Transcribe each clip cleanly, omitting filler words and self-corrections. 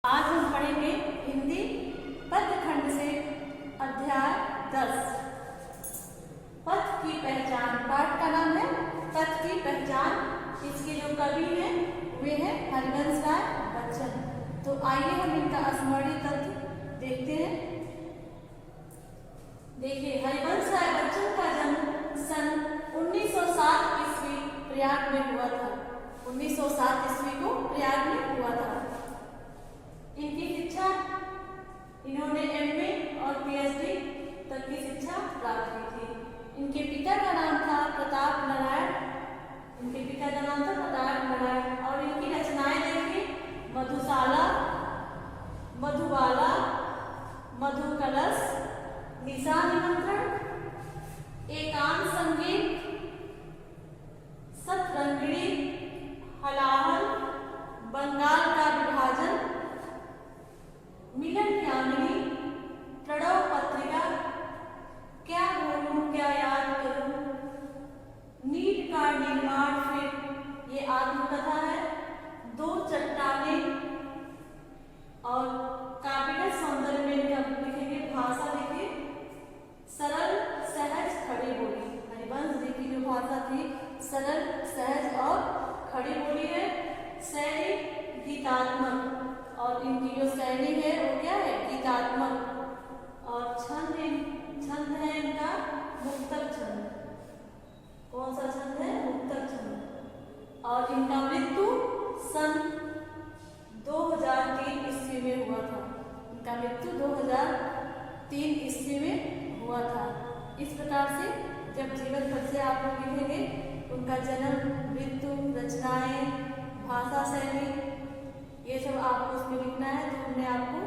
आज हम पढ़ेंगे हिंदी पद्य खंड से अध्याय 10 पथ की पहचान। पाठ का नाम है पथ की पहचान। इसके जो कवि हैं वे हैं हरिवंश राय बच्चन। तो आइए हम इनका स्मरणीय तथ्य देखते हैं। देखिए, हरिवंश राय बच्चन का जन्म सन 1907 ईस्वी प्रयाग में हुआ था। 1907 ईस्वी को प्रयाग में हुआ था। इनकी शिक्षा इन्होंने एमए और पीएचडी तक की शिक्षा प्राप्त की थी। इनके पिता का नाम था प्रताप नारायण। इनके पिता का नाम था प्रताप नारायण और इनकी रचनाएं देखिए, मधुशाला, मधुबाला, मधु कलश, निशा निमंत्रण, एकांत संगीत, सतरंगिणी, हलाहल, बंगाल का विभाजन, मिलन यामिनी, प्रणव पत्रिका, क्या बोलूं क्या याद करूं, नीट का निर्माण, फिर ये आत्मकथा है, दो चट्टाने और काबिलियत सौंदर्य में लिखेंगे। भाषा देखिए, सरल सहज खड़ी बोली। हरिवंश जी की जो भाषा थी सरल सहज और खड़ी बोली है। शैली गीतात्मक और इनकी जो शैली है वो क्या है, गीतात्मक। और छंद है इनका मुक्तक छंद। कौन सा छंद है? मुक्तक छंद। और इनका मृत्यु सन 2003 ईस्वी में हुआ था। इनका मृत्यु 2003 ईस्वी में हुआ था। इस प्रकार से जब जीवन परिचय आप लोग लिखेंगे, उनका जन्म, मृत्यु, रचनाएं, भाषा शैली, ये सब आपको उसमें लिखना है। तो हमने आपको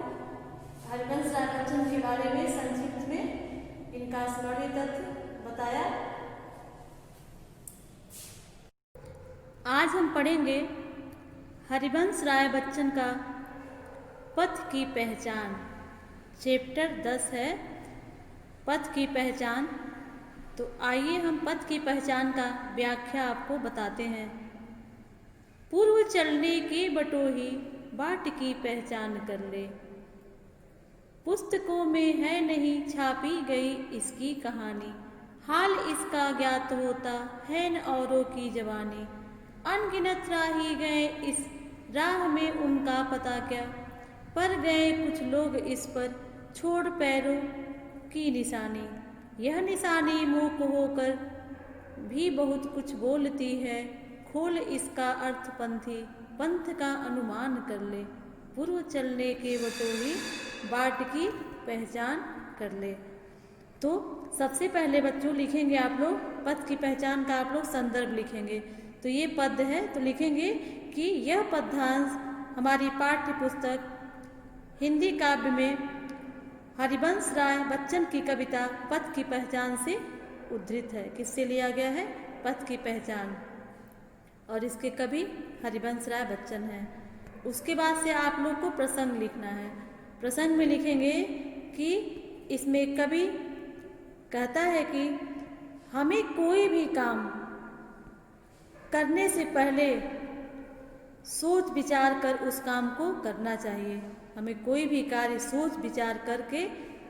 हरिवंश राय बच्चन के बारे में संक्षिप्त में इनका स्मरणीय तथ्य बताया। आज हम पढ़ेंगे हरिवंश राय बच्चन का पथ की पहचान। चैप्टर 10 है पथ की पहचान। तो आइए हम पथ की पहचान का व्याख्या आपको बताते हैं। पूर्व चलने की बटोही बाट की पहचान कर ले, पुस्तकों में है नहीं छापी गई इसकी कहानी, हाल इसका ज्ञात होता है न औरों की जवानी, अनगिनत राही गए इस राह में उनका पता क्या, पर गए कुछ लोग इस पर छोड़ पैरों की निशानी, यह निशानी मूक होकर भी बहुत कुछ बोलती है, खोल इसका अर्थ पंथी पंथ का अनुमान कर ले, पूर्व चलने के बटोही बाट की पहचान कर ले। तो सबसे पहले बच्चों लिखेंगे आप लोग पथ की पहचान का आप लोग संदर्भ लिखेंगे। तो ये पद है तो लिखेंगे कि यह पद्यांश हमारी पाठ्य पुस्तक हिंदी काव्य में हरिवंश राय बच्चन की कविता पथ की पहचान से उद्धृत है। किससे लिया गया है? पथ की पहचान। और इसके कवि हरिवंश राय बच्चन हैं। उसके बाद से आप लोग को प्रसंग लिखना है। प्रसंग में लिखेंगे कि इसमें कवि कहता है कि हमें कोई भी काम करने से पहले सोच विचार कर उस काम को करना चाहिए। हमें कोई भी कार्य सोच विचार करके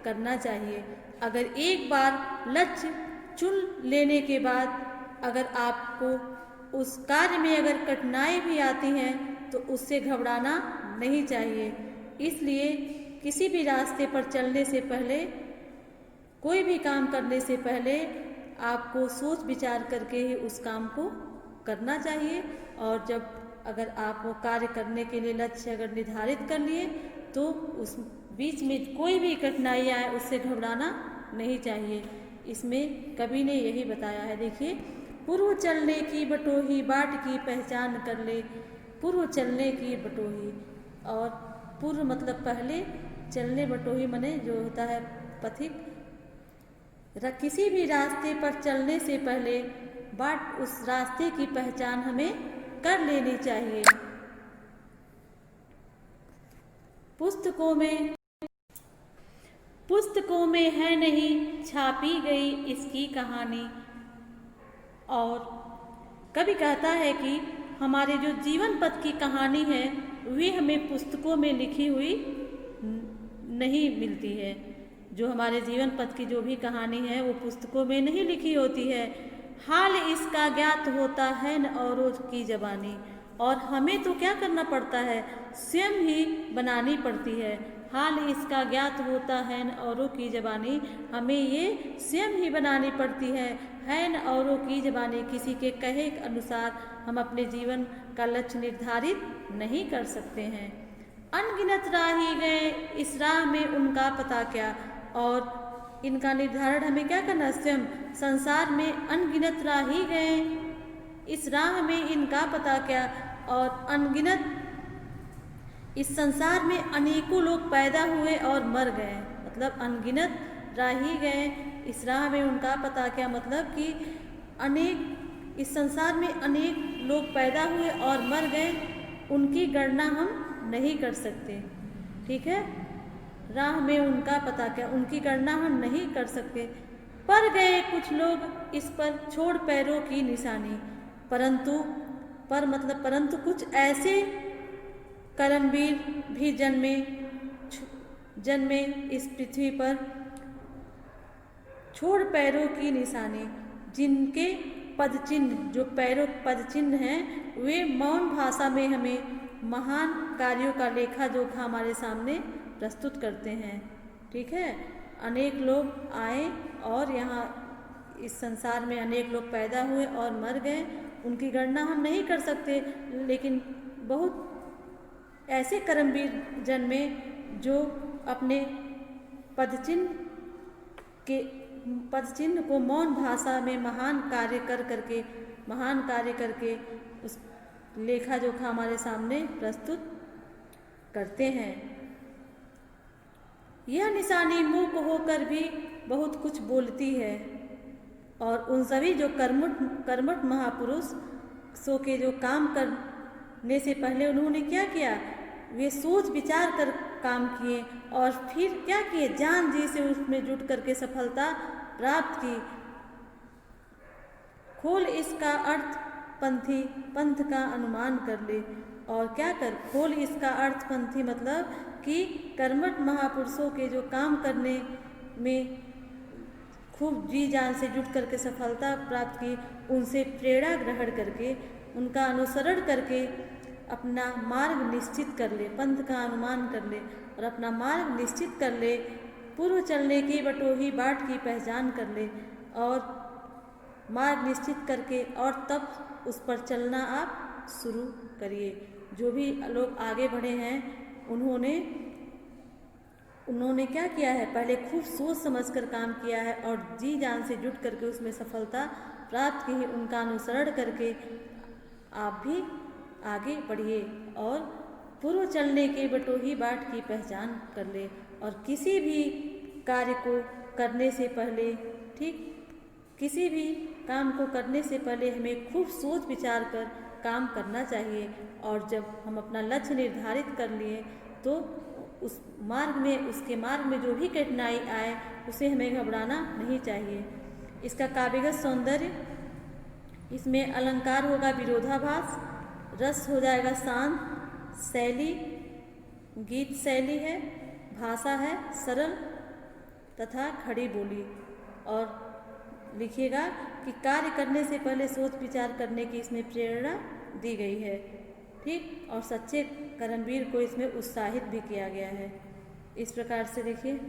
करना चाहिए। अगर एक बार लक्ष्य चुन लेने के बाद अगर आपको उस कार्य में अगर कठिनाई भी आती हैं तो उससे घबराना नहीं चाहिए। इसलिए किसी भी रास्ते पर चलने से पहले, कोई भी काम करने से पहले आपको सोच विचार करके ही उस काम को करना चाहिए। और जब अगर आप वो कार्य करने के लिए लक्ष्य अगर निर्धारित कर लिए तो उस बीच में कोई भी कठिनाई आए उससे घबराना नहीं चाहिए। इसमें कवि ने यही बताया है। देखिए, पूर्व चलने की बटोही बाट की पहचान कर ले, पूर्व चलने की बटोही। और पूर्व मतलब पहले, चलने बटोही मने जो होता है पथिक। किसी भी रास्ते पर चलने से पहले बाट उस रास्ते की पहचान हमें कर लेनी चाहिए। पुस्तकों में है नहीं छापी गई इसकी कहानी। और कवि कहता है कि हमारे जो जीवन पथ की कहानी है वे हमें पुस्तकों में लिखी हुई नहीं मिलती है। जो हमारे जीवन पथ की जो भी कहानी है वो पुस्तकों में नहीं लिखी होती है। हाल इसका ज्ञात होता है न औरों की ज़बानी, और हमें तो क्या करना पड़ता है, स्वयं ही बनानी पड़ती है। हाल इसका ज्ञात होता है न औरों की ज़बानी, हमें ये स्वयं ही बनानी पड़ती है न औरों की ज़बानी। किसी के कहे अनुसार हम अपने जीवन का लक्ष्य निर्धारित नहीं कर सकते हैं। अनगिनत राही गए इस राह में उनका पता क्या, और इनका निर्धारण हमें क्या करना, स्वयं। संसार में अनगिनत राही गए इस राह में इनका पता क्या, और अनगिनत इस संसार में अनेकों लोग पैदा हुए और मर गए। मतलब अनगिनत राही गए इस राह में उनका पता क्या, मतलब कि अनेक इस संसार में अनेक लोग पैदा हुए और मर गए, उनकी गणना हम नहीं कर सकते। ठीक है, राह में उनका पता क्या, उनकी गणना हम नहीं कर सकते। पर गए कुछ लोग इस पर छोड़ पैरों की निशानी, परंतु परंतु कुछ ऐसे कर्मवीर भी जन्मे इस पृथ्वी पर छोड़ पैरों की निशानी, जिनके पदचिन्ह, जो पैरों पदचिन्ह हैं, वे मौन भाषा में हमें महान कार्यों का लेखा जोखा हमारे सामने प्रस्तुत करते हैं। ठीक है, अनेक लोग आए और यहाँ इस संसार में अनेक लोग पैदा हुए और मर गए, उनकी गणना हम नहीं कर सकते। लेकिन बहुत ऐसे कर्मवीर जन्मे जो अपने पदचिन्ह को मौन भाषा में महान कार्य करके उस लेखा जोखा हमारे सामने प्रस्तुत करते हैं। यह निशानी मूक होकर भी बहुत कुछ बोलती है, और उन सभी जो कर्मठ महापुरुष सो के जो काम करने से पहले उन्होंने क्या किया, वे सोच विचार कर काम किए और फिर क्या किए, जान जी से उसमें जुट करके सफलता प्राप्त की। खोल इसका अर्थ पंथी पंथ का अनुमान कर ले, और क्या कर, खोल इसका अर्थ पंथी मतलब कि कर्मठ महापुरुषों के जो काम करने में खूब जी जान से जुट करके सफलता प्राप्त की, उनसे प्रेरणा ग्रहण करके उनका अनुसरण करके अपना मार्ग निश्चित कर ले, पंथ का अनुमान कर ले और अपना मार्ग निश्चित कर ले। पूर्व चलने की बटोही बाट की पहचान कर ले और मार्ग निश्चित करके और तब उस पर चलना आप शुरू करिए। जो भी लोग आगे बढ़े हैं उन्होंने क्या किया है, पहले खूब सोच समझकर काम किया है और जी जान से जुट करके उसमें सफलता प्राप्त की है। उनका अनुसरण करके आप भी आगे बढ़िए और पूर्व चलने के बटोही बाट की पहचान कर ले। और किसी भी कार्य को करने से पहले, ठीक, किसी भी काम को करने से पहले हमें खूब सोच विचार कर काम करना चाहिए। और जब हम अपना लक्ष्य निर्धारित कर लिए तो उस मार्ग में, उसके मार्ग में जो भी कठिनाई आए उसे हमें घबराना नहीं चाहिए। इसका काव्यगत सौंदर्य, इसमें अलंकार होगा विरोधाभास, रस हो जाएगा शांत, शैली गीत शैली है, भाषा है सरल तथा खड़ी बोली। और लिखिएगा कि कार्य करने से पहले सोच विचार करने की इसमें प्रेरणा दी गई है, ठीक, और सच्चे कर्मवीर को इसमें उत्साहित भी किया गया है। इस प्रकार से देखिए,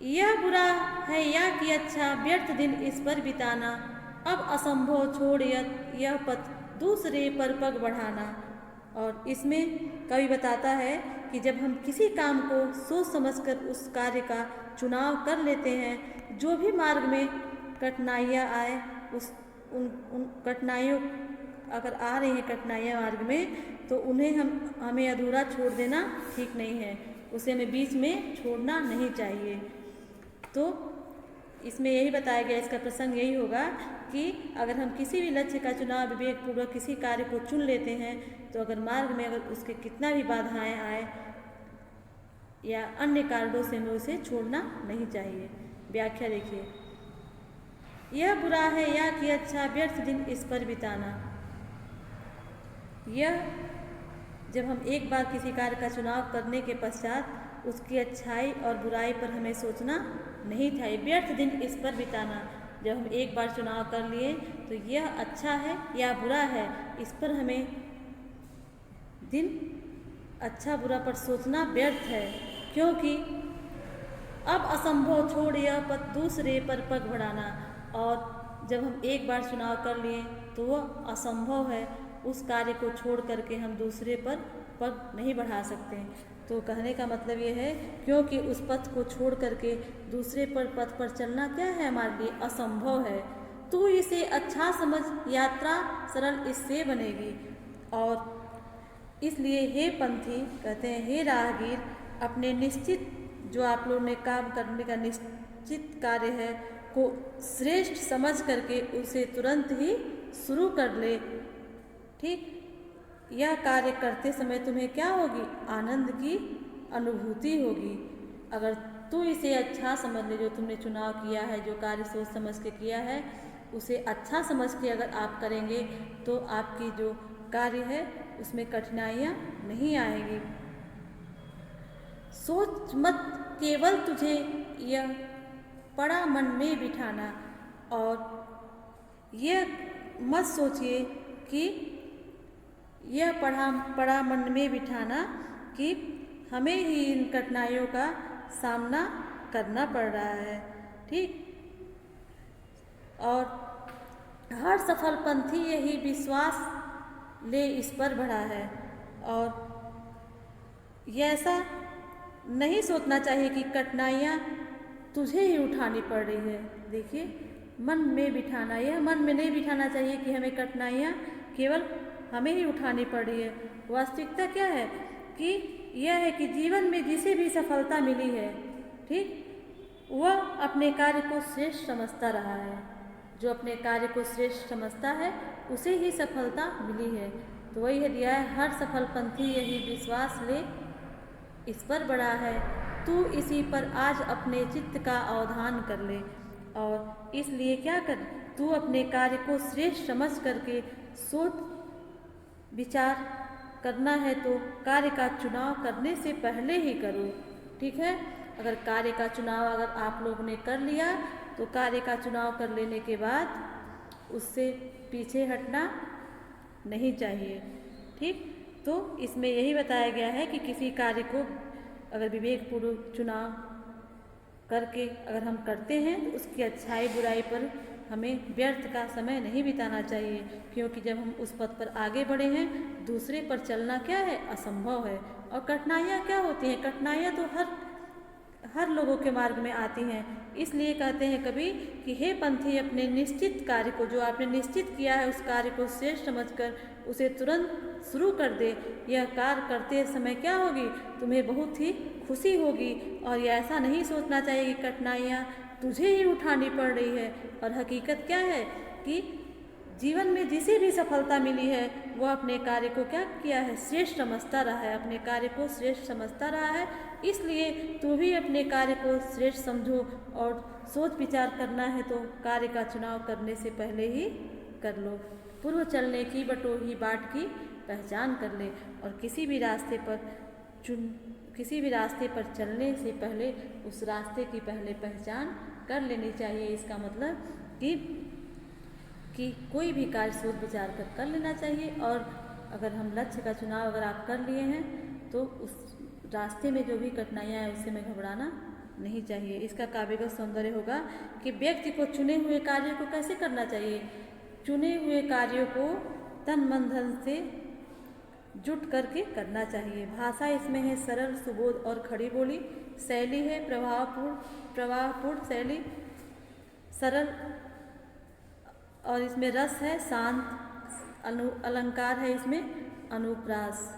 यह बुरा है या कि अच्छा, व्यर्थ दिन इस पर बिताना, अब असंभव छोड़ यह पथ दूसरे पर पग बढ़ाना। और इसमें कवि बताता है कि जब हम किसी काम को सोच समझकर उस कार्य का चुनाव कर लेते हैं, जो भी मार्ग में कठिनाइयाँ आए उन कठिनाइयों, अगर आ रही हैं कठिनाइयाँ मार्ग में, तो उन्हें हमें अधूरा छोड़ देना ठीक नहीं है, उसे हमें बीच में छोड़ना नहीं चाहिए। तो इसमें यही बताया गया, इसका प्रसंग यही होगा कि अगर हम किसी भी लक्ष्य का चुनाव विवेकपूर्वक किसी कार्य को चुन लेते हैं, तो अगर मार्ग में अगर उसके कितना भी बाधाएं आए या अन्य कारणों से हमें उसे छोड़ना नहीं चाहिए। व्याख्या देखिए, यह बुरा है या कि अच्छा, व्यर्थ दिन इस पर बिताना। यह जब हम एक बार किसी कार्य का चुनाव करने के पश्चात उसकी अच्छाई और बुराई पर हमें सोचना नहीं था, व्यर्थ दिन इस पर बिताना। जब हम एक बार चुनाव कर लिए तो यह अच्छा है या बुरा है, इस पर हमें दिन अच्छा बुरा पर सोचना व्यर्थ है, क्योंकि अब असंभव छोड़ यह पद दूसरे पर पग बढ़ाना। और जब हम एक बार चुनाव कर लिए तो वह असंभव है, उस कार्य को छोड़ करके हम दूसरे पर पग नहीं बढ़ा सकते। तो कहने का मतलब ये है, क्योंकि उस पथ को छोड़ करके दूसरे पर पथ पर चलना क्या है, हमारे लिए असंभव है। तू इसे अच्छा समझ, यात्रा सरल इससे बनेगी। और इसलिए हे पंथी, कहते हैं हे राहगीर, अपने निश्चित जो आप लोगों ने काम करने का निश्चित कार्य है को श्रेष्ठ समझ करके उसे तुरंत ही शुरू कर ले। ठीक, यह कार्य करते समय तुम्हें क्या होगी, आनंद की अनुभूति होगी। अगर तू इसे अच्छा समझ ले, जो तुमने चुनाव किया है, जो कार्य सोच समझ के किया है, उसे अच्छा समझ के अगर आप करेंगे तो आपकी जो कार्य है उसमें कठिनाइयाँ नहीं आएंगी। सोच मत केवल तुझे यह पड़ा मन में बिठाना, और यह मत सोचिए कि यह पड़ा मन में बिठाना कि हमें ही इन कठिनाइयों का सामना करना पड़ रहा है। ठीक, और हर सफल पंथी यही विश्वास ले इस पर बढ़ा है। और यह ऐसा नहीं सोचना चाहिए कि कठिनाइयाँ तुझे ही उठानी पड़ रही है। देखिए, मन में बिठाना, यह मन में नहीं बिठाना चाहिए कि हमें कठिनाइयाँ केवल हमें ही उठानी पड़ रही है। वास्तविकता क्या है कि यह है कि जीवन में जिसे भी सफलता मिली है, ठीक, वह अपने कार्य को श्रेष्ठ समझता रहा है। जो अपने कार्य को श्रेष्ठ समझता है उसे ही सफलता मिली है। तो वही है दिया है, हर सफल पंथी यही विश्वास ले इस पर बड़ा है। तू इसी पर आज अपने चित्त का अवधान कर ले। और इसलिए क्या कर, तू अपने कार्य को श्रेष्ठ समझ करके सोच विचार करना है तो कार्य का चुनाव करने से पहले ही करो। ठीक है, अगर कार्य का चुनाव अगर आप लोगों ने कर लिया तो कार्य का चुनाव कर लेने के बाद उससे पीछे हटना नहीं चाहिए। ठीक, तो इसमें यही बताया गया है कि किसी कार्य को अगर विवेकपूर्वक चुनाव करके अगर हम करते हैं तो उसकी अच्छाई बुराई पर हमें व्यर्थ का समय नहीं बिताना चाहिए, क्योंकि जब हम उस पथ पर आगे बढ़े हैं, दूसरे पर चलना क्या है, असंभव है। और कठिनाइयाँ क्या होती हैं, कठिनाइयाँ तो हर लोगों के मार्ग में आती हैं। इसलिए कहते हैं कभी कि हे पंथी, अपने निश्चित कार्य को, जो आपने निश्चित किया है उस कार्य को श्रेष्ठ समझकर उसे तुरंत शुरू कर दे। यह कार्य करते समय क्या होगी, तुम्हें बहुत ही खुशी होगी। और यह ऐसा नहीं सोचना चाहिए कि कठिनाइयाँ तुझे ही उठानी पड़ रही है। और हकीकत क्या है कि जीवन में जिसे भी सफलता मिली है वह अपने कार्य को क्या किया है, श्रेष्ठ समझता रहा है, अपने कार्य को श्रेष्ठ समझता रहा है। इसलिए तू भी अपने कार्य को श्रेष्ठ समझो, और सोच विचार करना है तो कार्य का चुनाव करने से पहले ही कर लो। पूर्व चलने की बटोही बाट की पहचान कर ले। और किसी भी रास्ते पर चलने से पहले उस रास्ते की पहले पहचान कर लेनी चाहिए। इसका मतलब कि कोई भी कार्य सोच विचार कर लेना चाहिए। और अगर हम लक्ष्य का चुनाव अगर आप कर लिए हैं तो उस रास्ते में जो भी कठिनाइयाँ हैं उससे में घबराना नहीं चाहिए। इसका काव्यगत सौंदर्य होगा कि व्यक्ति को चुने हुए कार्यों को कैसे करना चाहिए, चुने हुए कार्यों को तन मन धन से जुट करके करना चाहिए। भाषा इसमें है सरल, सुबोध और खड़ी बोली। शैली है प्रवाहपूर्ण शैली, सरल, और इसमें रस है शांत, अलंकार है इसमें अनुप्रास।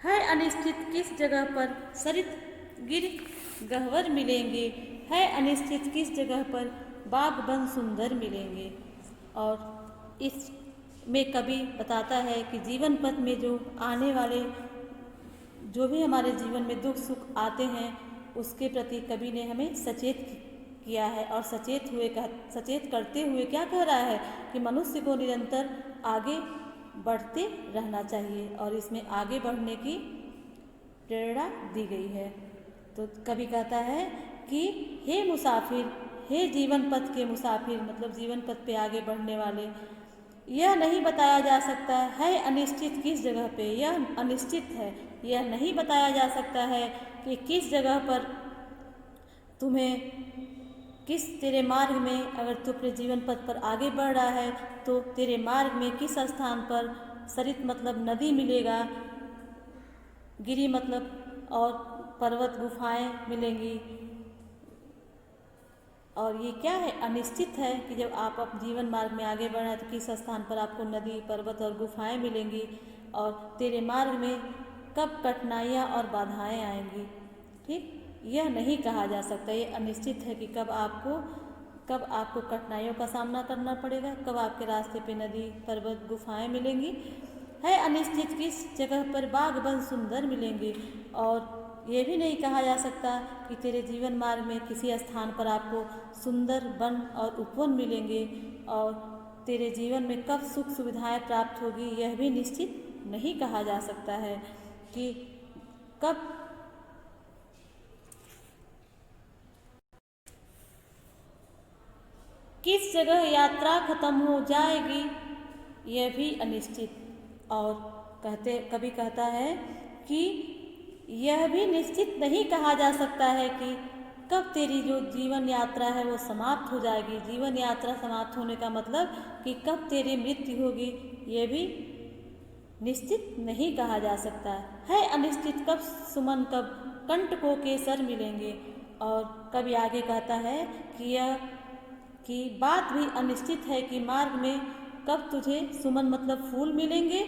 है अनिश्चित किस जगह पर सरित गिर गह्वर मिलेंगे, है अनिश्चित किस जगह पर बाग बन सुंदर मिलेंगे। और इसमें कवि बताता है कि जीवन पथ में जो आने वाले जो भी हमारे जीवन में दुख सुख आते हैं उसके प्रति कवि ने हमें सचेत किया है। और सचेत करते हुए क्या कह रहा है कि मनुष्य को निरंतर आगे बढ़ते रहना चाहिए और इसमें आगे बढ़ने की प्रेरणा दी गई है। तो कवि कहता है कि हे मुसाफिर, हे जीवन पथ के मुसाफिर, मतलब जीवन पथ पे आगे बढ़ने वाले, यह नहीं बताया जा सकता है अनिश्चित किस जगह पे, यह अनिश्चित है, यह नहीं बताया जा सकता है कि किस जगह पर तुम्हें, किस तेरे मार्ग में, अगर तू अपने जीवन पथ पर आगे बढ़ रहा है तो तेरे मार्ग में किस स्थान पर सरित मतलब नदी मिलेगा, गिरी मतलब और पर्वत गुफाएं मिलेंगी। और ये क्या है, अनिश्चित है कि जब आप अपने जीवन मार्ग में आगे बढ़ रहे हैं तो किस स्थान पर आपको नदी, पर्वत और गुफाएं मिलेंगी और तेरे मार्ग में कब कठिनाइयाँ और बाधाएं आएंगी। ठीक, यह नहीं कहा जा सकता, ये अनिश्चित है कि कब आपको कठिनाइयों का सामना करना पड़ेगा, कब आपके रास्ते पे नदी, पर्वत, गुफाएं मिलेंगी। है अनिश्चित किस जगह पर बाग वन सुंदर मिलेंगे। और ये भी नहीं कहा जा सकता कि तेरे जीवन मार्ग में किसी स्थान पर आपको सुंदर वन और उपवन मिलेंगे और तेरे जीवन में कब सुख सुविधाएं प्राप्त होगी, यह भी निश्चित नहीं कहा जा सकता है कि कब किस जगह यात्रा खत्म हो जाएगी, यह भी अनिश्चित। और कभी कहता है कि यह भी निश्चित नहीं कहा जा सकता है कि कब तेरी जो जीवन यात्रा है वो समाप्त हो जाएगी। जीवन यात्रा समाप्त होने का मतलब कि कब तेरी मृत्यु होगी, यह भी निश्चित नहीं कहा जा सकता है। अनिश्चित कब सुमन, कब कंटकों के सर मिलेंगे। और कभी आगे कहता है कि बात भी अनिश्चित है कि मार्ग में कब तुझे सुमन मतलब फूल मिलेंगे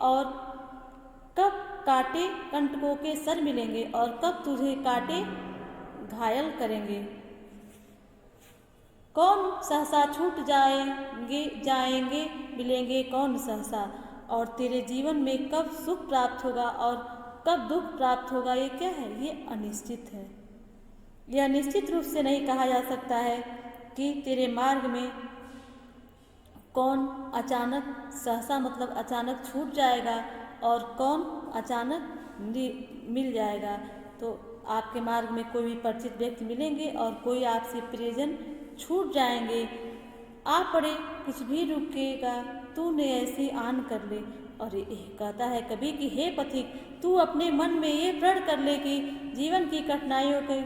और कब कांटे कंटकों के सर मिलेंगे और कब तुझे कांटे घायल करेंगे। कौन सहसा छूट जाएंगे मिलेंगे कौन सहसा। और तेरे जीवन में कब सुख प्राप्त होगा और कब दुख प्राप्त होगा, ये क्या है, ये अनिश्चित है। यह निश्चित रूप से नहीं कहा जा सकता है कि तेरे मार्ग में कौन अचानक, सहसा मतलब अचानक छूट जाएगा और कौन अचानक मिल जाएगा। तो आपके मार्ग में कोई भी परिचित व्यक्ति मिलेंगे और कोई आपसे प्रियजन छूट जाएंगे। आ पड़े कुछ भी रुकेगा, तूने ऐसी आन कर ले। और ये कहता है कभी कि हे पथिक, तू अपने मन में ये प्रण कर ले कि जीवन की कठिनाइयों की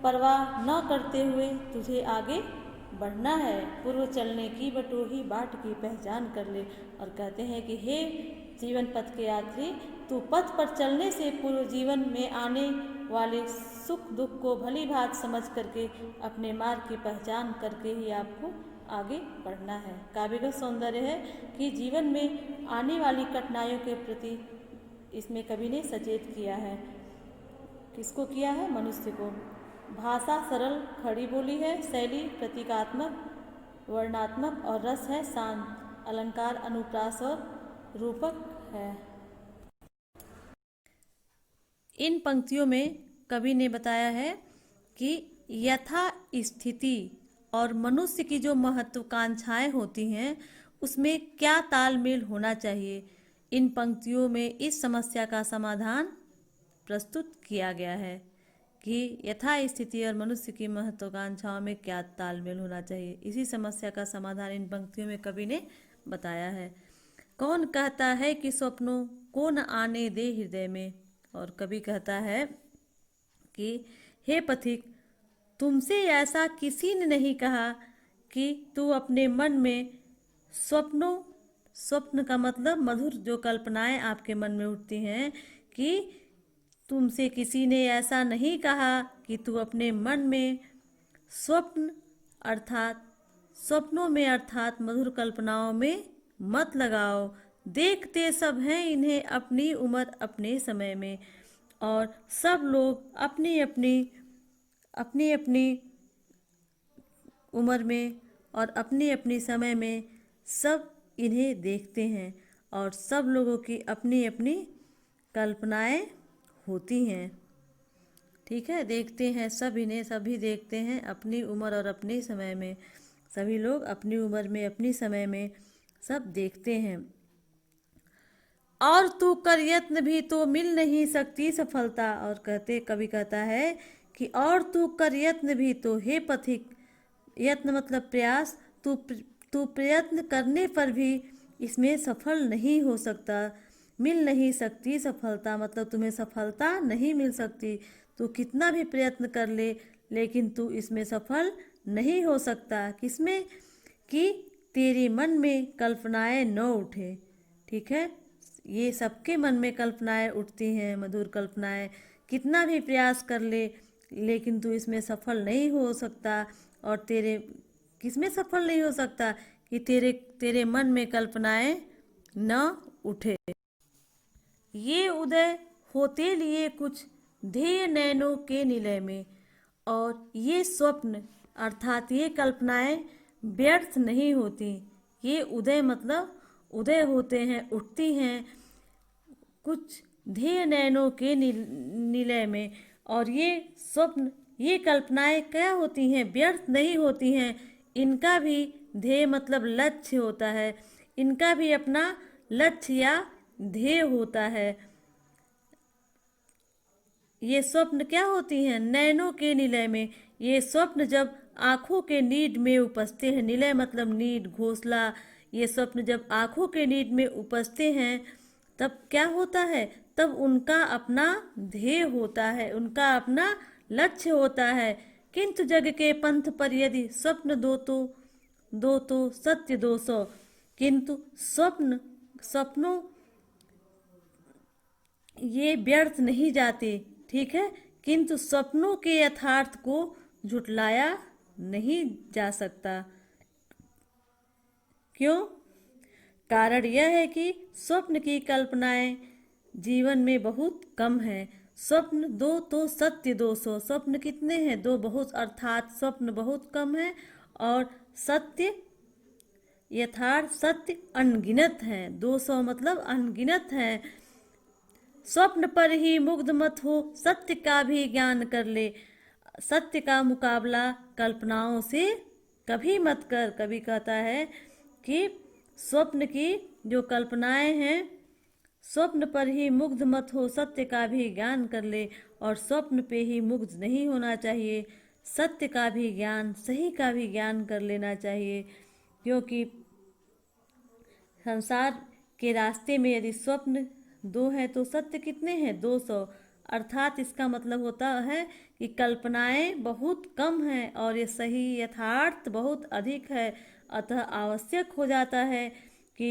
परवाह न करते हुए तुझे आगे बढ़ना है। पूर्व चलने की बटोही बाट की पहचान कर ले। और कहते हैं कि हे जीवन पथ के यात्री, तू पथ पर चलने से पूर्व जीवन में आने वाले सुख दुख को भली भांति समझ करके अपने मार्ग की पहचान करके ही आपको आगे बढ़ना है। काव्यगत सौंदर्य है कि जीवन में आने वाली कठिनाइयों के प्रति इसमें कवि ने सचेत किया है। किसको किया है, मनुष्य को। भाषा सरल खड़ी बोली है, शैली प्रतीकात्मक वर्णात्मक और रस है शांत, अलंकार अनुप्रास और रूपक है। इन पंक्तियों में कवि ने बताया है कि यथा स्थिति और मनुष्य की जो महत्वाकांक्षाएं होती हैं उसमें क्या तालमेल होना चाहिए। इन पंक्तियों में इस समस्या का समाधान प्रस्तुत किया गया है कि यथा स्थिति और मनुष्य की महत्वाकांक्षाओं में क्या तालमेल होना चाहिए। इसी समस्या का समाधान इन पंक्तियों में कवि ने बताया है। कौन कहता है कि स्वप्नों को न आने दे हृदय में। और कवि कहता है कि हे पथिक, तुमसे ऐसा किसी ने नहीं कहा कि तू अपने मन में स्वप्न का मतलब मधुर जो कल्पनाएं आपके मन में उठती हैं, कि तुमसे किसी ने ऐसा नहीं कहा कि तू अपने मन में स्वप्नों में अर्थात मधुर कल्पनाओं में मत लगाओ। देखते सब हैं इन्हें अपनी उम्र अपने समय में। और सब लोग अपनी अपनी उम्र में और अपनी अपनी समय में सब इन्हें देखते हैं और सब लोगों की अपनी अपनी कल्पनाएं होती हैं। ठीक है, देखते हैं सब इन्हें, सभी देखते हैं अपनी उम्र और अपने समय में। सभी लोग अपनी उम्र में अपनी समय में सब देखते हैं। और तू कर यत्न भी तो मिल नहीं सकती सफलता। और कवि कहता है कि और तू कर यत्न भी तो, हे पथिक, यत्न मतलब प्रयास, तू प्रयत्न करने पर भी इसमें सफल नहीं हो सकता। मिल नहीं सकती सफलता मतलब तुम्हें सफलता नहीं मिल सकती। तू कितना भी प्रयत्न कर ले लेकिन तू इसमें सफल नहीं हो सकता। किसमें? कि तेरे मन में कल्पनाएं न उठे। ठीक है, ये सबके मन में कल्पनाएं उठती हैं, मधुर कल्पनाएं। कितना भी प्रयास कर ले लेकिन तू इसमें सफल नहीं हो सकता। और तेरे किसमें सफल नहीं हो सकता? कि तेरे तेरे मन में कल्पनाएं न उठे। ये उदय होते लिए कुछ ध्येय नयनों के निलय में। और ये स्वप्न अर्थात ये कल्पनाएं व्यर्थ नहीं होती। ये उदय मतलब उदय होते हैं, उठती हैं कुछ ध्येय नयनों के निलय में। और ये स्वप्न, ये कल्पनाएं क्या होती हैं? व्यर्थ नहीं होती हैं। इनका भी ध्येय मतलब लक्ष्य होता है। इनका भी अपना लक्ष्य या ध्येय होता है। ये स्वप्न क्या होती हैं? नयनों के निलय में। ये स्वप्न जब आँखों के नीड में उपजते हैं, निलय मतलब नीड, घोंसला, ये स्वप्न जब आँखों के नीड में उपजते हैं तब क्या होता है? तब उनका अपना ध्येय होता है, उनका अपना लक्ष्य होता है। किंतु जग के पंथ पर यदि स्वप्न दो तो सत्य 200। किंतु सपनों ये व्यर्थ नहीं जाते। ठीक है, किंतु सपनों के यथार्थ को झुटलाया नहीं जा सकता। क्यों? कारण यह है कि स्वप्न की कल्पनाएं जीवन में बहुत कम है। स्वप्न दो तो सत्य 200। स्वप्न कितने हैं? दो, बहुत, अर्थात स्वप्न बहुत कम है और सत्य यथार्थ सत्य अनगिनत है। 200 मतलब अनगिनत है। स्वप्न पर ही मुग्ध मत हो, सत्य का भी ज्ञान कर ले। सत्य का मुकाबला कल्पनाओं से कभी मत कर। कभी कहता है कि स्वप्न की जो कल्पनाएं हैं, स्वप्न पर ही मुग्ध मत हो, सत्य का भी ज्ञान कर ले। और स्वप्न पे ही मुग्ध नहीं होना चाहिए, सत्य का भी ज्ञान, सही का भी ज्ञान कर लेना चाहिए। क्योंकि संसार के रास्ते में यदि स्वप्न 2 है तो सत्य कितने हैं? 200। अर्थात इसका मतलब होता है कि कल्पनाएं बहुत कम हैं और ये सही यथार्थ बहुत अधिक है। अतः आवश्यक हो जाता है कि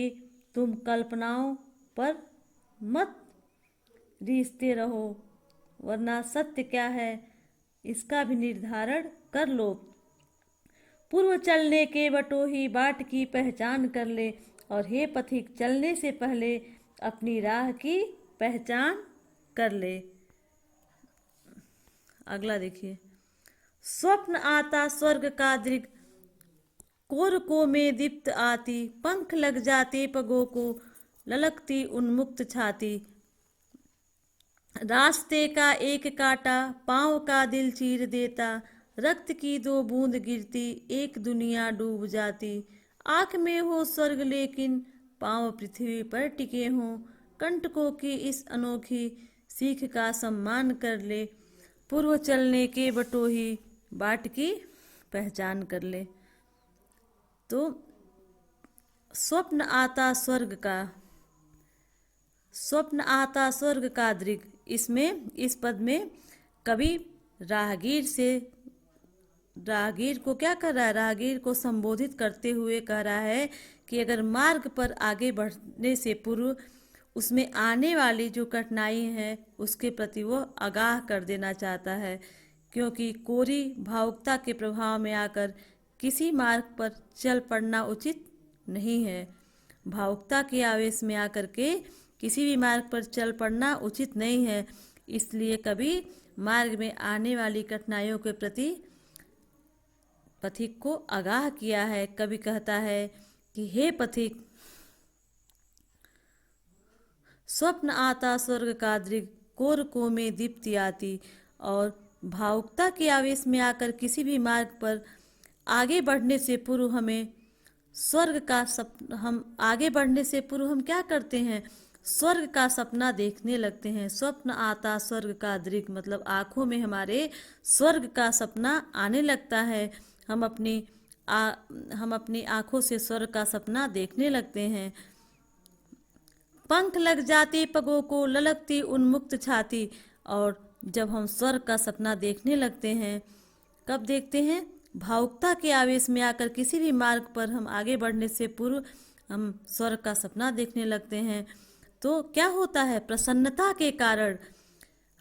तुम कल्पनाओं पर मत रीझते रहो, वरना सत्य क्या है इसका भी निर्धारण कर लो। पूर्व चलने के बटोही बाट की पहचान कर ले। और हे पथिक, चलने से पहले अपनी राह की पहचान कर ले। अगला देखिए, स्वप्न आता स्वर्ग का दृग, कोरकों में दीप्त आती, पंख लग जाते पगों को, ललकती उन्मुक्त छाती। रास्ते का एक कांटा पाँव का दिल चीर देता, रक्त की 2 बूंद गिरती, एक दुनिया डूब जाती। आँख में हो स्वर्ग लेकिन पाँव पृथ्वी पर टिके हों, कंटकों की इस अनोखी सीख का सम्मान कर ले। पूर्व चलने के बटोही बाट की पहचान कर ले। तो स्वप्न आता स्वर्ग का दृग, इसमें इस पद में कवि राहगीर को क्या कर रहा है? राहगीर को संबोधित करते हुए कह रहा है कि अगर मार्ग पर आगे बढ़ने से पूर्व उसमें आने वाली जो कठिनाई है उसके प्रति वो आगाह कर देना चाहता है। क्योंकि कोरी भावुकता के प्रभाव में आकर किसी मार्ग पर चल पड़ना उचित नहीं है। भावुकता के आवेश में आकर के किसी भी मार्ग पर चल पड़ना उचित नहीं है। इसलिए कभी मार्ग में आने वाली कठिनाइयों के प्रति पथिक को आगाह किया है। कवि कहता है कि हे पथिक, स्वप्न आता स्वर्ग का दृग, कोरकों में दीप्ति आती। और भावुकता के आवेश में आकर किसी भी मार्ग पर आगे बढ़ने से पूर्व हम आगे बढ़ने से पूर्व हम क्या करते हैं? स्वर्ग का सपना देखने लगते हैं। स्वप्न आता स्वर्ग का दृक, मतलब आँखों में हमारे स्वर्ग का सपना आने लगता है। हम अपनी आ, हम अपनी आँखों से स्वर्ग का सपना देखने लगते हैं। पंख लग जाते पगों को, ललकती उन्मुक्त छाती। और जब हम स्वर्ग का सपना देखने लगते हैं, कब देखते हैं? भावुकता के आवेश में आकर किसी भी मार्ग पर हम आगे बढ़ने से पूर्व हम स्वर्ग का सपना देखने लगते हैं। तो क्या होता है? प्रसन्नता के कारण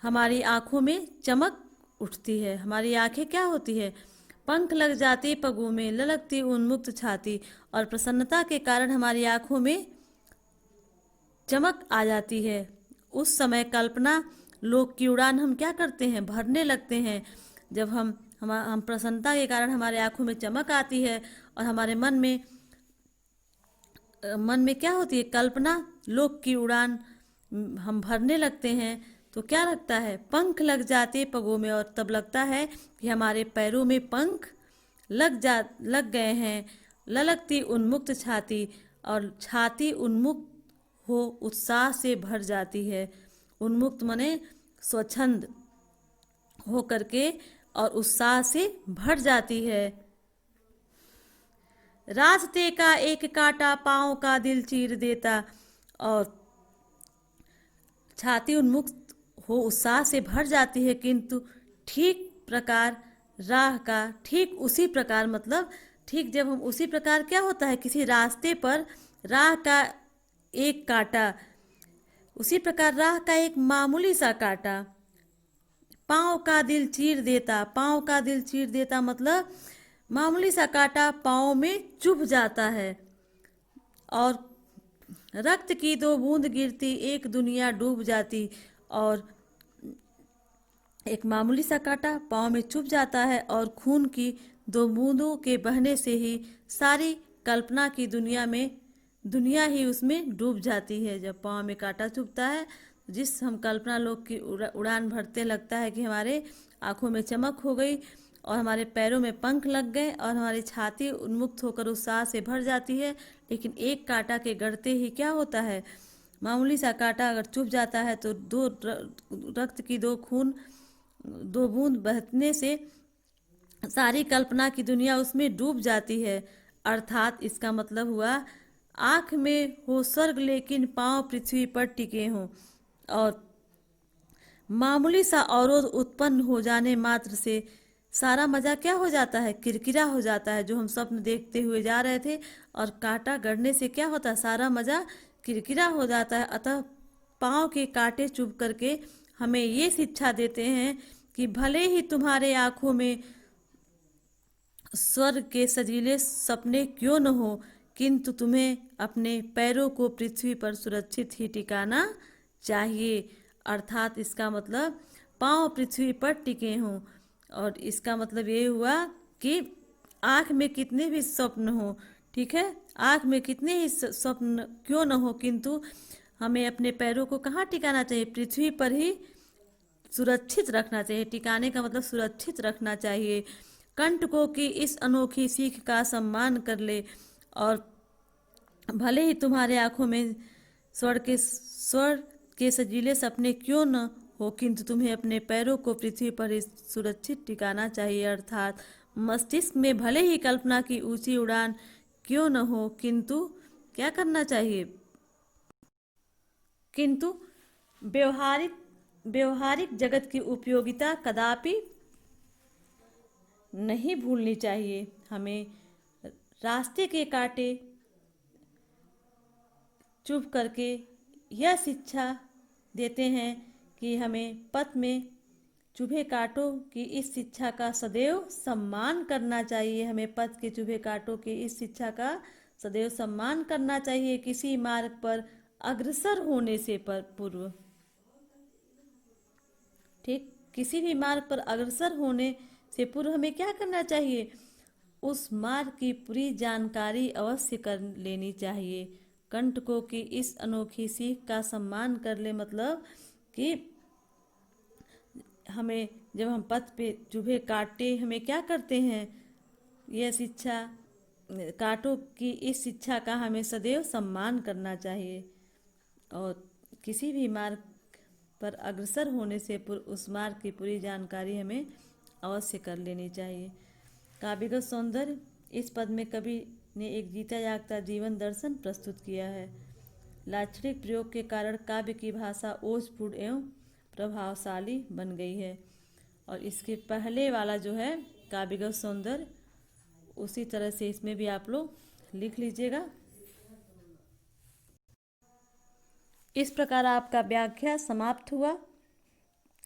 हमारी आंखों में चमक उठती है। हमारी आंखें क्या होती है? पंख लग जाते पगों में, ललकती उन्मुक्त छाती। और प्रसन्नता के कारण हमारी आंखों में चमक आ जाती है। उस समय कल्पना लोक की उड़ान हम क्या करते हैं? भरने लगते हैं। जब हम प्रसन्नता के कारण हमारे आंखों में चमक आती है और हमारे मन में क्या होती है? कल्पना लोक की उड़ान हम भरने लगते हैं। तो क्या लगता है? पंख लग जाते पगों में, और तब लगता है कि हमारे पैरों में पंख लग गए हैं। ललकती उन्मुक्त छाती, और छाती उन्मुक्त हो उत्साह से भर जाती है। उन्मुक्त मने स्वच्छंद हो करके और उत्साह से भर जाती है। रास्ते का एक कांटा पाँव का दिल चीर देता। और छाती उन्मुक्त हो उत्साह से भर जाती है, किंतु ठीक प्रकार राह का, ठीक उसी प्रकार, मतलब ठीक जब हम उसी प्रकार क्या होता है? किसी रास्ते पर राह का एक कांटा, उसी प्रकार राह का एक मामूली सा कांटा पाँव का दिल चीर देता। पाँव का दिल चीर देता मतलब मामूली सा कांटा पाँव में चुभ जाता है, और रक्त की दो बूंद गिरती एक दुनिया डूब जाती। और एक मामूली सा कांटा पाँव में चुभ जाता है, और खून की दो बूंदों के बहने से ही सारी कल्पना की दुनिया ही उसमें डूब जाती है। जब पाँव में कांटा चुभता है, जिस हम कल्पना लोक की उड़ान भरते, लगता है कि हमारे आंखों में चमक हो गई और हमारे पैरों में पंख लग गए और हमारी छाती उन्मुक्त होकर उत्साह से भर जाती है। लेकिन एक कांटा के गड़ते ही क्या होता है? मामूली सा कांटा अगर चुभ जाता है तो रक्त की दो बूंद बहने से सारी कल्पना की दुनिया उसमें डूब जाती है। अर्थात इसका मतलब हुआ, आँख में हो स्वर्ग लेकिन पाँव पृथ्वी पर टिके हों। और मामूली सा अवरोध उत्पन्न हो जाने मात्र से सारा मजा क्या हो जाता है? किरकिरा हो जाता है। जो हम स्वप्न देखते हुए जा रहे थे, और कांटा गड़ने से क्या होता है? सारा मजा किरकिरा हो जाता है। अतः पाँव के कांटे चुभ करके हमें ये शिक्षा देते हैं कि भले ही तुम्हारे आंखों में स्वर्ग के सजीले सपने क्यों न हो, किंतु तुम्हें अपने पैरों को पृथ्वी पर सुरक्षित ही टिकाना चाहिए। अर्थात इसका मतलब पांव पृथ्वी पर टिके हों। और इसका मतलब ये हुआ कि आँख में कितने भी स्वप्न हो, ठीक है, आँख में कितने ही स्वप्न क्यों न हो, किंतु हमें अपने पैरों को कहाँ टिकाना चाहिए? पृथ्वी पर ही सुरक्षित रखना चाहिए। टिकाने का मतलब सुरक्षित रखना चाहिए। कंटकों की इस अनोखी सीख का सम्मान कर ले, और भले ही तुम्हारे आंखों में स्वर्ग के सजीले सपने क्यों न हो, किंतु तुम्हें अपने पैरों को पृथ्वी पर ही सुरक्षित टिकाना चाहिए। अर्थात मस्तिष्क में भले ही कल्पना की ऊंची उड़ान क्यों न हो, किंतु क्या करना चाहिए? किंतु व्यवहारिक जगत की उपयोगिता कदापि नहीं भूलनी चाहिए। हमें रास्ते के कांटे चुभ करके यह शिक्षा देते हैं कि हमें पथ में चुभे कांटों की इस शिक्षा का सदैव सम्मान करना चाहिए। हमें पथ के चुभे कांटों की इस शिक्षा का सदैव सम्मान करना चाहिए, किसी मार्ग पर अग्रसर होने से पूर्व। ठीक, किसी भी मार्ग पर अग्रसर होने से पूर्व हमें क्या करना चाहिए? उस मार्ग की पूरी जानकारी अवश्य कर लेनी चाहिए। कंटकों की इस अनोखी सीख का सम्मान कर ले, मतलब कि हमें जब हम पथ पे चुभे कांटे हमें क्या करते हैं? यह शिक्षा, कांटों की इस शिक्षा का हमें सदैव सम्मान करना चाहिए। और किसी भी मार्ग पर अग्रसर होने से पूर्व उस मार्ग की पूरी जानकारी हमें अवश्य कर लेनी चाहिए। काव्यगत सौंदर्य, इस पद में कवि ने एक जीता जागता जीवन दर्शन प्रस्तुत किया है। लाक्षणिक प्रयोग के कारण काव्य की भाषा ओजपूर्ण एवं प्रभावशाली बन गई है। और इसके पहले वाला जो है काव्यगत सौंदर्य, उसी तरह से इसमें भी आप लोग लिख लीजिएगा। इस प्रकार आपका व्याख्या समाप्त हुआ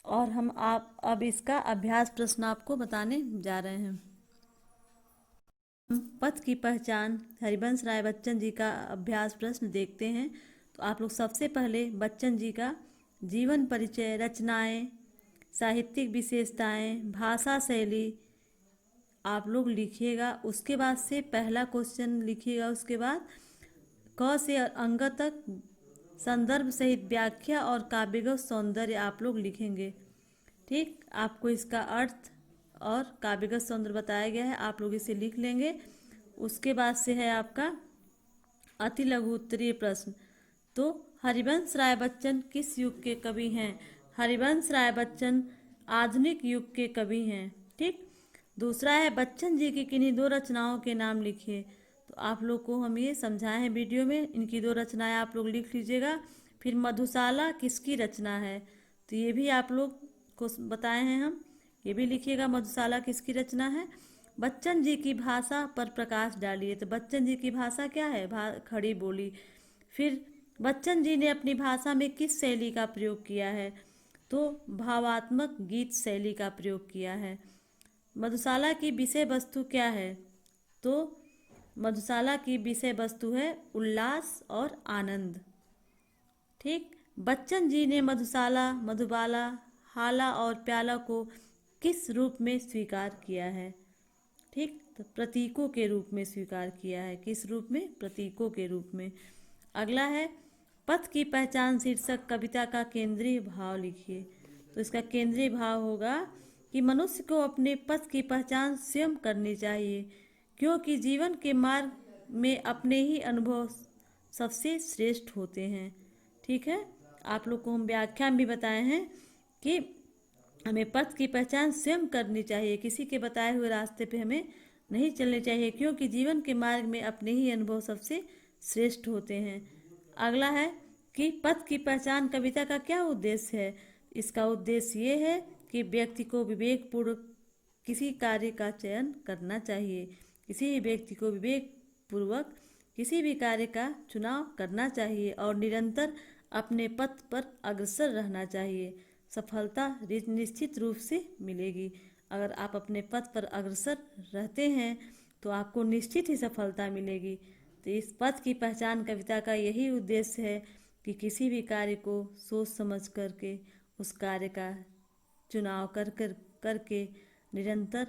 और हम आप अब इसका अभ्यास प्रश्न आपको बताने जा रहे हैं। पथ की पहचान हरिवंश राय बच्चन जी का अभ्यास प्रश्न देखते हैं। तो आप लोग सबसे पहले बच्चन जी का जीवन परिचय, रचनाएं, साहित्यिक विशेषताएं, भाषा शैली आप लोग लिखिएगा। उसके बाद से पहला क्वेश्चन लिखिएगा। उसके बाद क से अंग तक संदर्भ सहित व्याख्या और काव्यगत सौंदर्य आप लोग लिखेंगे। ठीक, आपको इसका अर्थ और काव्यगत सौंदर्य बताया गया है, आप लोग इसे लिख लेंगे। उसके बाद से है आपका अति लघु उत्तरीय प्रश्न। तो हरिवंश राय बच्चन किस युग के कवि हैं? हरिवंश राय बच्चन आधुनिक युग के कवि हैं। ठीक, दूसरा है बच्चन जी की किन्हीं दो रचनाओं के नाम लिखिए। तो आप लोग को हम ये समझाए हैं वीडियो में, इनकी दो रचनाएं आप लोग लिख लीजिएगा। फिर मधुशाला किसकी रचना है? तो ये भी आप लोग को बताए हैं हम, ये भी लिखिएगा मधुशाला किसकी रचना है। बच्चन जी की भाषा पर प्रकाश डालिए। तो बच्चन जी की भाषा क्या है? खड़ी बोली। फिर बच्चन जी ने अपनी भाषा में किस शैली का प्रयोग किया है? तो भावात्मक गीत शैली का प्रयोग किया है। मधुशाला की विषय वस्तु क्या है? तो मधुशाला की विषय वस्तु है उल्लास और आनंद। ठीक, बच्चन जी ने मधुशाला, मधुबाला, हाला और प्याला को किस रूप में स्वीकार किया है? ठीक, तो प्रतीकों के रूप में स्वीकार किया है। किस रूप में? प्रतीकों के रूप में। अगला है पथ की पहचान शीर्षक कविता का केंद्रीय भाव लिखिए। तो इसका केंद्रीय भाव होगा कि मनुष्य को अपने पथ की पहचान स्वयं करनी चाहिए, क्योंकि जीवन के मार्ग में अपने ही अनुभव सबसे श्रेष्ठ होते हैं। ठीक है, आप लोग को हम व्याख्या में भी बताए हैं कि हमें पथ की पहचान स्वयं करनी चाहिए, किसी के बताए हुए रास्ते पे हमें नहीं चलने चाहिए, क्योंकि जीवन के मार्ग में अपने ही अनुभव सबसे श्रेष्ठ होते हैं। अगला है कि पथ की पहचान कविता का क्या उद्देश्य है? इसका उद्देश्य ये है कि व्यक्ति को विवेकपूर्वक किसी कार्य का चयन करना चाहिए। किसी भी व्यक्ति को विवेकपूर्वक किसी भी कार्य का चुनाव करना चाहिए और निरंतर अपने पथ पर अग्रसर रहना चाहिए। सफलता निश्चित रूप से मिलेगी। अगर आप अपने पथ पर अग्रसर रहते हैं तो आपको निश्चित ही सफलता मिलेगी। तो इस पथ की पहचान कविता का यही उद्देश्य है कि किसी भी कार्य को सोच समझ करके उस कार्य का चुनाव करके निरंतर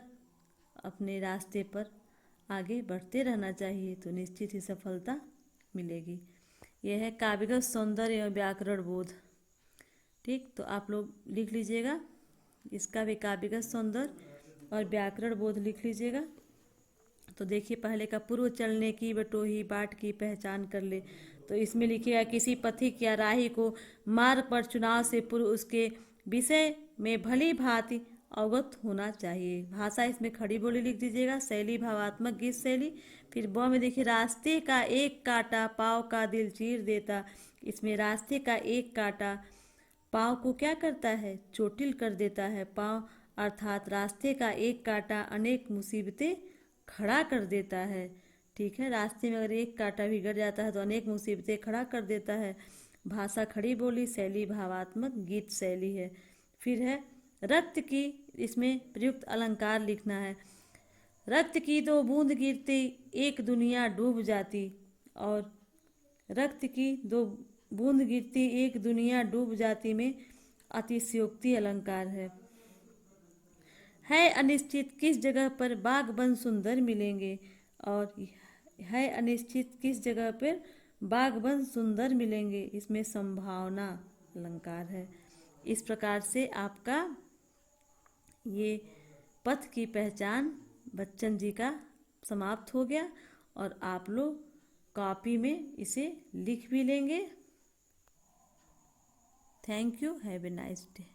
अपने रास्ते पर आगे बढ़ते रहना चाहिए, तो निश्चित ही सफलता मिलेगी। यह है काव्यगत सौंदर्य एवं व्याकरण बोध। ठीक, तो आप लोग लिख लीजिएगा इसका भी काव्यगत सौंदर्य और व्याकरण बोध लिख लीजिएगा। तो देखिए पहले का पूर्व चलने की बटोही बाट की पहचान कर ले। तो इसमें लिखिएगा किसी पथिक या राही को मार्ग पर चुनाव से पूर्व उसके विषय में भली भांति अवगत होना चाहिए। भाषा इसमें खड़ी बोली लिख दीजिएगा। शैली भावात्मक गीत शैली। फिर ब में देखिए रास्ते का एक कांटा पाँव का दिल चीर देता। इसमें रास्ते का एक कांटा पाँव को क्या करता है? चोटिल कर देता है। पाँव अर्थात रास्ते का एक कांटा अनेक मुसीबतें खड़ा कर देता है। ठीक है, रास्ते में अगर एक कांटा भी गिर जाता है तो अनेक मुसीबतें खड़ा कर देता है। भाषा खड़ी बोली, शैली भावात्मक गीत शैली है। फिर है रक्त की, इसमें प्रयुक्त अलंकार लिखना है। रक्त की दो बूंद गिरती एक दुनिया डूब जाती। और रक्त की दो बूंद गिरती एक दुनिया डूब जाती में अतिशयोक्ति अलंकार है अनिश्चित किस जगह पर बाग वन सुंदर मिलेंगे। और है अनिश्चित किस जगह पर बाग वन सुंदर मिलेंगे, इसमें संभावना अलंकार है। इस प्रकार से आपका ये पथ की पहचान बच्चन जी का समाप्त हो गया और आप लोग कॉपी में इसे लिख भी लेंगे। Thank you, have a nice day.